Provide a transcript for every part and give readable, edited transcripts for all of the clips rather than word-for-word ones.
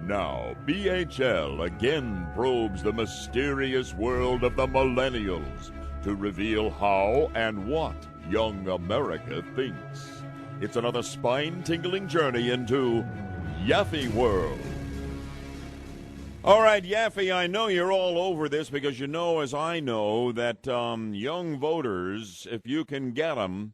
Now, BHL again probes the mysterious world of the millennials to reveal how and what young America thinks. It's another spine-tingling journey into Yaffee World. All right, Yaffee, I know you're all over this because you know, as I know, that young voters, if you can get them,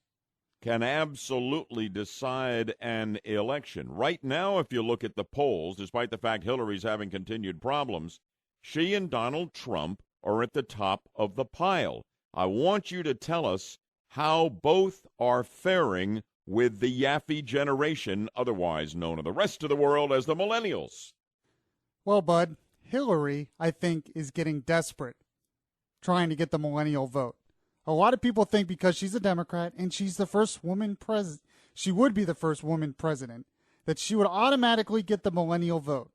can absolutely decide an election. Right now, if you look at the polls, despite the fact Hillary's having continued problems, she and Donald Trump are at the top of the pile. I want you to tell us how both are faring with the Yaffee generation, otherwise known to the rest of the world as the millennials. Well, Bud, Hillary, I think, is getting desperate, trying to get the millennial vote. A lot of people think because she's a Democrat and she's the first woman president, she would be the first woman president, that she would automatically get the millennial vote.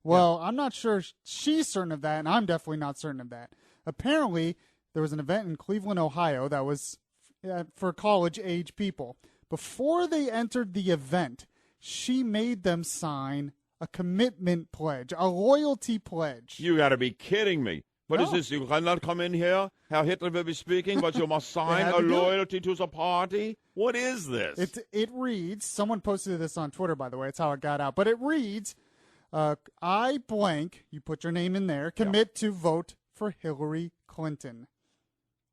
Well, I'm not sure she's certain of that, and I'm definitely not certain of that. Apparently, there was an event in Cleveland, Ohio that was for college-age people. Before they entered the event, she made them sign a commitment pledge, a loyalty pledge. You got to be kidding me. What is No. this? You cannot come in here. Herr Hitler will be speaking, but you must sign a loyalty to the party? What is this? It reads, someone posted this on Twitter, by the way. It's how it got out. But it reads, I blank, you put your name in there, commit to vote for Hillary Clinton.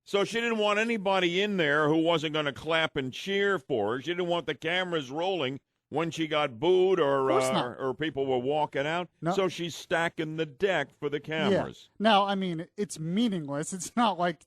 So she didn't want anybody in there who wasn't going to clap and cheer for her. She didn't want the cameras rolling when she got booed or people were walking out. No. So she's stacking the deck for the cameras. Yeah. Now, I mean, it's meaningless. It's not like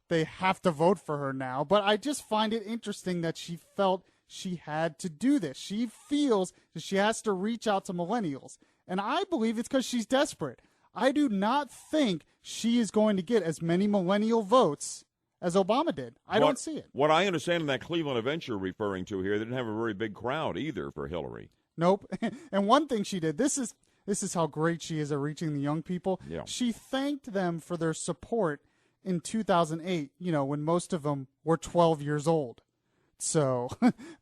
they have to vote for her now. But I just find it interesting that she felt she had to do this. She feels that she has to reach out to millennials. And I believe it's because she's desperate. I do not think she is going to get as many millennial votes as Obama did. I don't see it. What I understand in that Cleveland event you're referring to here, they didn't have a very big crowd either for Hillary. Nope. And one thing she did, this is how great she is at reaching the young people. Yeah. She thanked them for their support in 2008, when most of them were 12 years old. So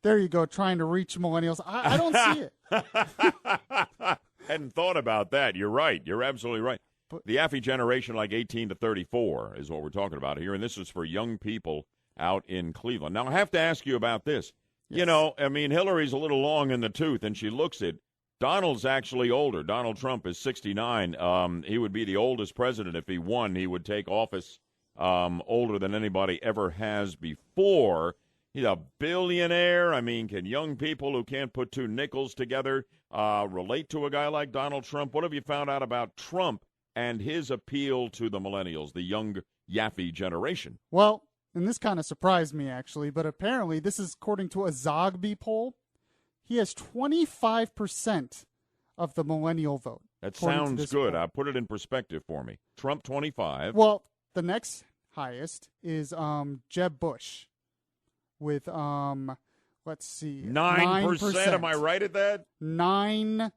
there you go, trying to reach millennials. I don't see it. Hadn't thought about that. You're right. You're absolutely right. The Yaffee generation, like 18 to 34, is what we're talking about here, and this is for young people out in Cleveland. Now, I have to ask you about this. Yes. Hillary's a little long in the tooth, and she looks it. Donald's actually older. Donald Trump is 69. He would be the oldest president if he won. He would take office older than anybody ever has before. He's a billionaire. I mean, can young people who can't put two nickels together relate to a guy like Donald Trump? What have you found out about Trump and his appeal to the millennials, the young Yaffee generation? Well, and this kind of surprised me, actually, but apparently this is according to a Zogby poll. He has 25% of the millennial vote. That sounds good. Put it in perspective for me. Trump, 25. Well, the next highest is Jeb Bush with, let's see. 9%. Am I right at that? 9%.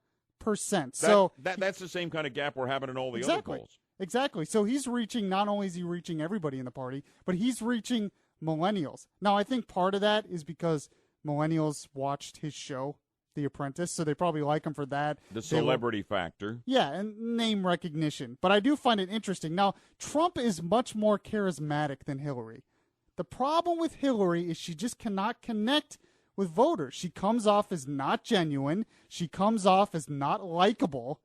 So that's the same kind of gap we're having in all the other polls. Exactly. So he's reaching, not only is he reaching everybody in the party, but he's reaching millennials. Now, I think part of that is because millennials watched his show, The Apprentice, so they probably like him for that. The celebrity factor. Yeah, and name recognition. But I do find it interesting. Now, Trump is much more charismatic than Hillary. The problem with Hillary is she just cannot connect with voters. She comes off as not genuine. She comes off as not likable.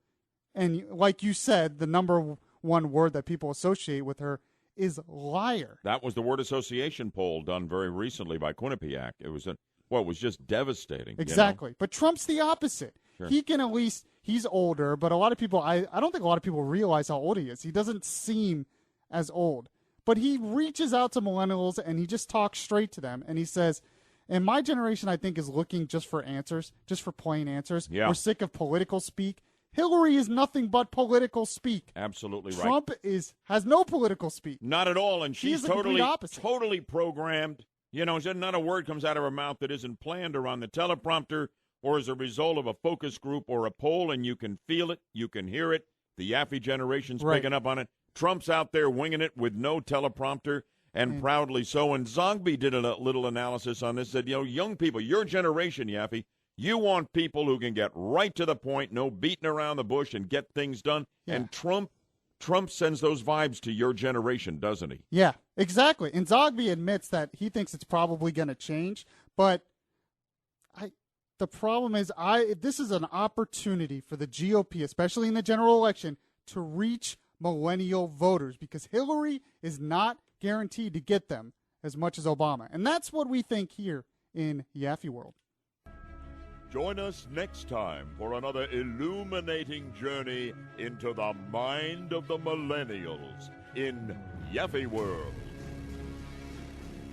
And like you said, the number one word that people associate with her is liar. That was the word association poll done very recently by Quinnipiac. It was just devastating. Exactly. But Trump's the opposite. Sure. He can he's older, but a lot of people, I don't think a lot of people realize how old he is. He doesn't seem as old. But he reaches out to millennials and he just talks straight to them. And he says, and my generation, I think, is looking just for answers, just for plain answers. Yeah. We're sick of political speak. Hillary is nothing but political speak. Absolutely right. Trump has no political speak. Not at all, and she's totally programmed. Not a word comes out of her mouth that isn't planned or on the teleprompter or as a result of a focus group or a poll, and you can feel it, you can hear it. The Yaffee generation's picking up on it. Trump's out there winging it with no teleprompter, and proudly so. And Zogby did a little analysis on this, said, young people, your generation, Yaffee, You want people who can get right to the point, no beating around the bush, and get things done. Yeah. And Trump sends those vibes to your generation, doesn't he? Yeah, exactly. And Zogby admits that he thinks it's probably going to change, but the problem is this is an opportunity for the GOP, especially in the general election, to reach millennial voters because Hillary is not guaranteed to get them as much as Obama. And that's what we think here in Yaffee World. Join us next time for another illuminating journey into the mind of the millennials in Yaffee World.